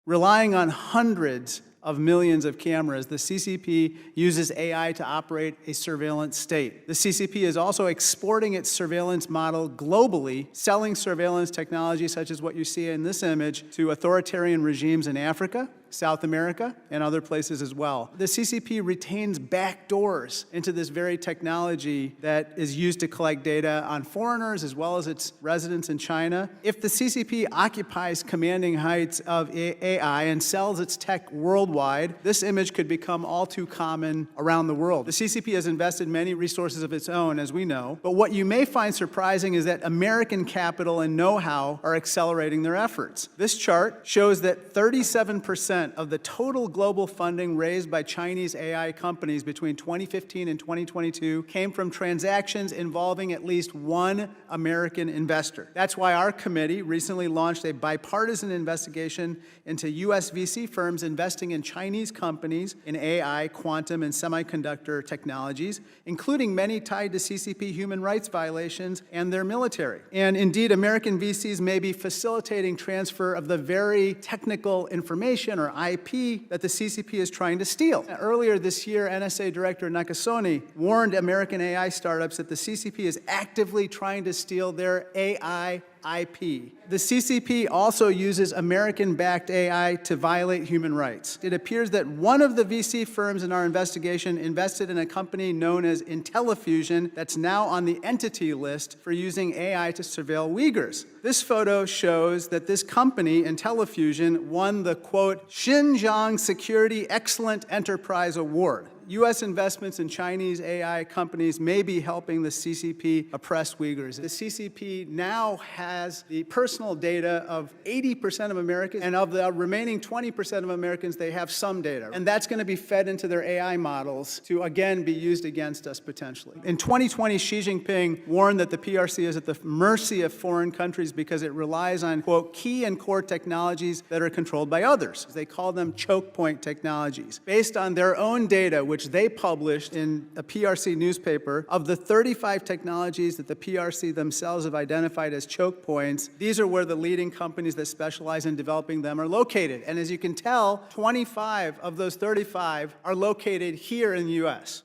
Relying on hundreds of millions of cameras, the CCP uses AI to operate a surveillance state. The CCP is also exporting its surveillance model globally, selling surveillance technology such as what you see in this image to authoritarian regimes in Africa, South America, and other places as well. The CCP retains back doors into this very technology that is used to collect data on foreigners as well as its residents in China. If the CCP occupies commanding heights of AI and sells its tech worldwide, this image could become all too common around the world. The CCP has invested many resources of its own, as we know, but what you may find surprising is that American capital and know-how are accelerating their efforts. This chart shows that 37% of the total global funding raised by Chinese AI companies between 2015 and 2022 came from transactions involving at least one American investor. That's why our committee recently launched a bipartisan investigation into U.S. VC firms investing in Chinese companies in AI, quantum, and semiconductor technologies, including many tied to CCP human rights violations and their military. And indeed, American VCs may be facilitating transfer of the very technical information or IP that the CCP is trying to steal. Earlier this year, NSA Director Nakasone warned American AI startups that the CCP is actively trying to steal their AI IP. The CCP also uses American-backed AI to violate human rights. It appears that one of the VC firms in our investigation invested in a company known as IntelliFusion that's now on the entity list for using AI to surveil Uyghurs. This photo shows that this company, IntelliFusion, won the, quote, Xinjiang Security Excellent Enterprise Award. U.S. investments in Chinese AI companies may be helping the CCP oppress Uyghurs. The CCP now has the personal data of 80% of Americans, and of the remaining 20% of Americans, they have some data. And that's going to be fed into their AI models to, again, be used against us potentially. In 2020, Xi Jinping warned that the PRC is at the mercy of foreign countries because it relies on, quote, key and core technologies that are controlled by others. They call them chokepoint technologies. Based on their own data, which they published in a PRC newspaper, of the 35 technologies that the PRC themselves have identified as choke points, these are where the leading companies that specialize in developing them are located. And as you can tell, 25 of those 35 are located here in the U.S.